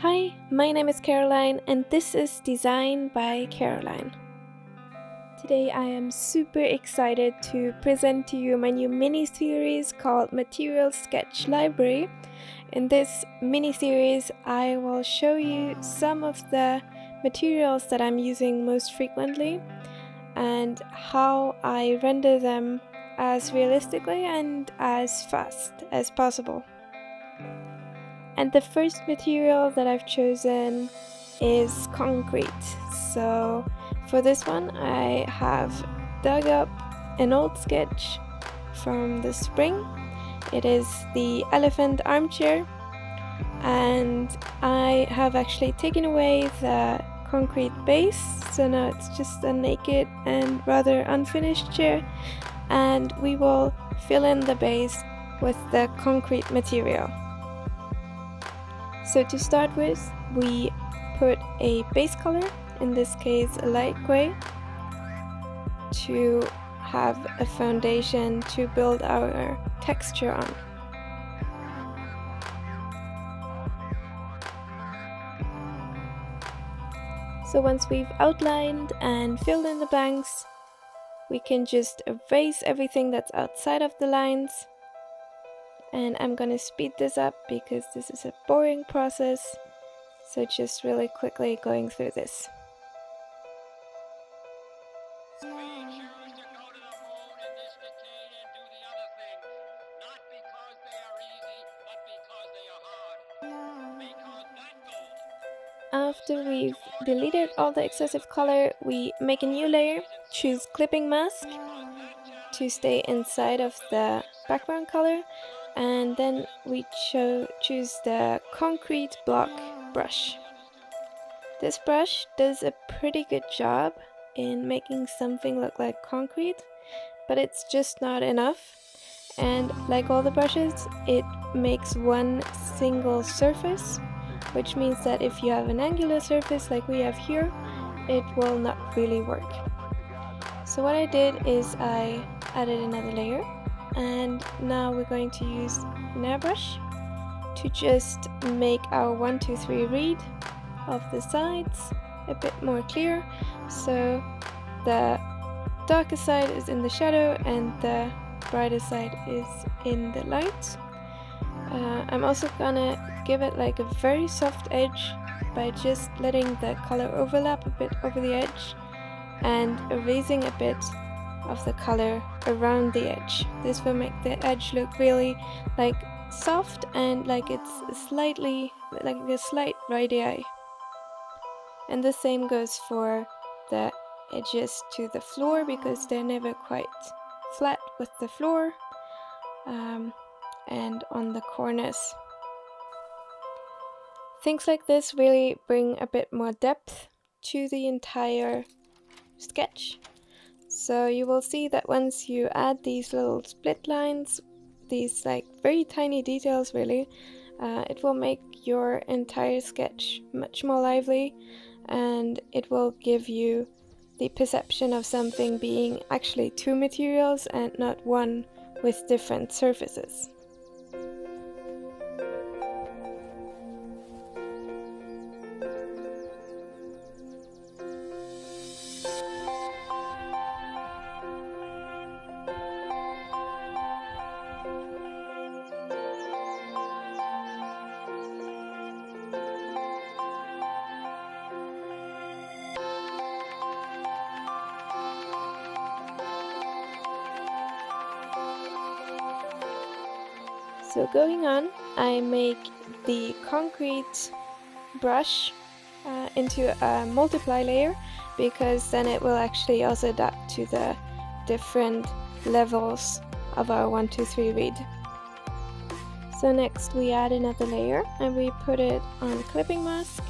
Hi, my name is Caroline and this is Design by Caroline. Today I am super excited to present to you my new mini-series called Material Sketch Library. In this mini-series I will show you some of the materials that I'm using most frequently and how I render them as realistically and as fast as possible. And the first material that I've chosen is concrete. So for this one I have dug up an old sketch from the spring. It is the elephant armchair, and I have actually taken away the concrete base, so now it's just a naked and rather unfinished chair, and we will fill in the base with the concrete material. So to start with, we put a base color, in this case a light gray, to have a foundation to build our texture on. So once we've outlined and filled in the blanks, we can just erase everything that's outside of the lines. And I'm gonna speed this up because this is a boring process, so just really quickly going through this. After we've deleted all the excessive color, we make a new layer, choose clipping mask to stay inside of the background color, and then we choose the concrete block brush. This brush does a pretty good job in making something look like concrete, but it's just not enough, and like all the brushes, it makes one single surface, which means that if you have an angular surface like we have here, it will not really work. So what I did is I added another layer, and now we're going to use an airbrush to just make our 1, 2, 3 read of the sides a bit more clear, so the darker side is in the shadow and the brighter side is in the light. I'm also gonna give it like a very soft edge by just letting the color overlap a bit over the edge and erasing a bit of the color around the edge. This will make the edge look really like soft and like it's slightly like a slight radii. And the same goes for the edges to the floor, because they're never quite flat with the floor, and on the corners. Things like this really bring a bit more depth to the entire sketch. So you will see that once you add these little split lines, these like very tiny details really, it will make your entire sketch much more lively, and it will give you the perception of something being actually two materials and not one with different surfaces. So going on, I make the concrete brush into a multiply layer, because then it will actually also adapt to the different levels of our 1, 2, 3 read. So next we add another layer and we put it on clipping mask,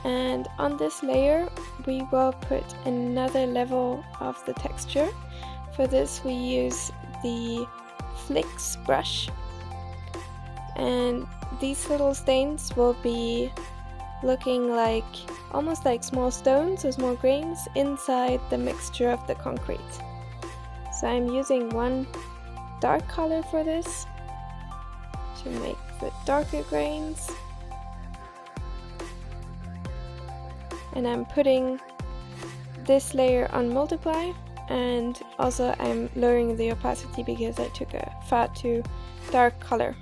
and on this layer we will put another level of the texture. For this we use the flicks brush, and these little stains will be looking like almost like small stones or small grains inside the mixture of the concrete. So I'm using one dark color for this to make the darker grains, and I'm putting this layer on multiply, and also I'm lowering the opacity because I took a far too dark color.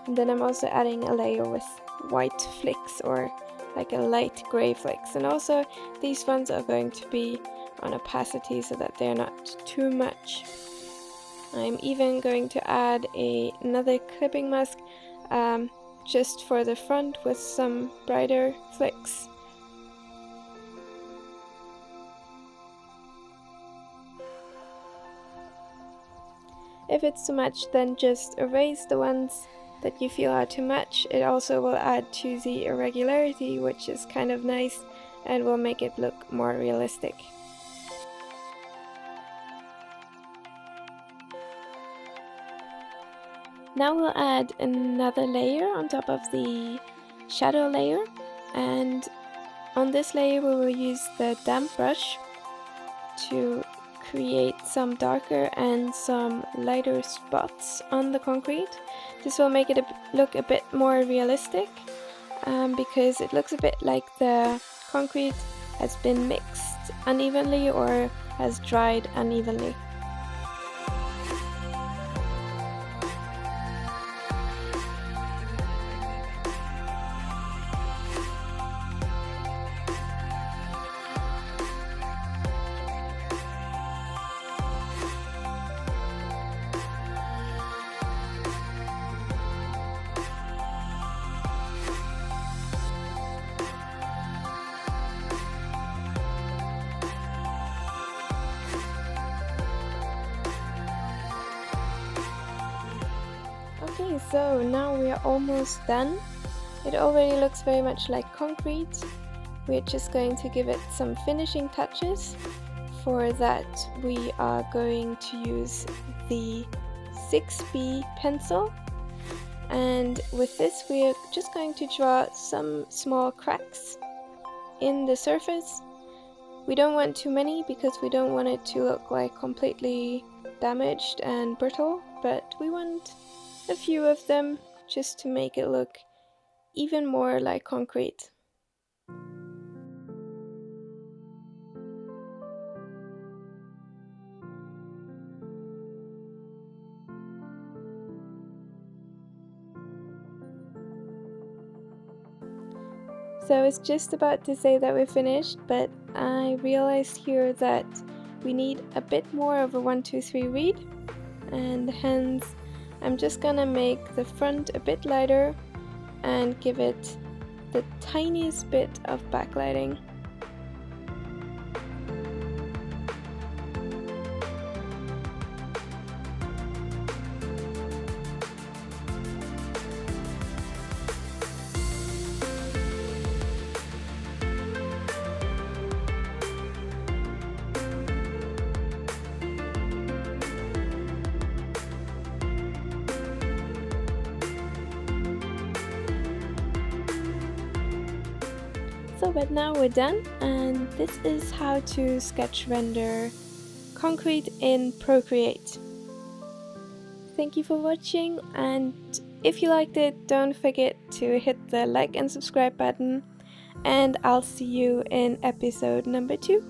And then I'm also adding a layer with white flicks, or like a light gray flicks, and also these ones are going to be on opacity so that they're not too much. I'm even going to add another clipping mask just for the front with some brighter flicks. If it's too much, then just erase the ones that you feel are too much. It also will add to the irregularity, which is kind of nice and will make it look more realistic. Now we'll add another layer on top of the shadow layer, and on this layer we will use the damp brush to create some darker and some lighter spots on the concrete. This will make it look a bit more realistic because it looks a bit like the concrete has been mixed unevenly or has dried unevenly. Okay, so now we are almost done. It already looks very much like concrete. We're just going to give it some finishing touches. For that, we are going to use the 6B pencil. And with this, we are just going to draw some small cracks in the surface. We don't want too many because we don't want it to look like completely damaged and brittle, but we want a few of them just to make it look even more like concrete. So I was just about to say that we're finished, but I realized here that we need a bit more of a 1, 2, 3 read, and hence I'm just gonna make the front a bit lighter and give it the tiniest bit of backlighting. So, but now we're done, and this is how to sketch render concrete in Procreate. Thank you for watching, and if you liked it, don't forget to hit the like and subscribe button, and I'll see you in episode number 2.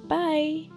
Bye!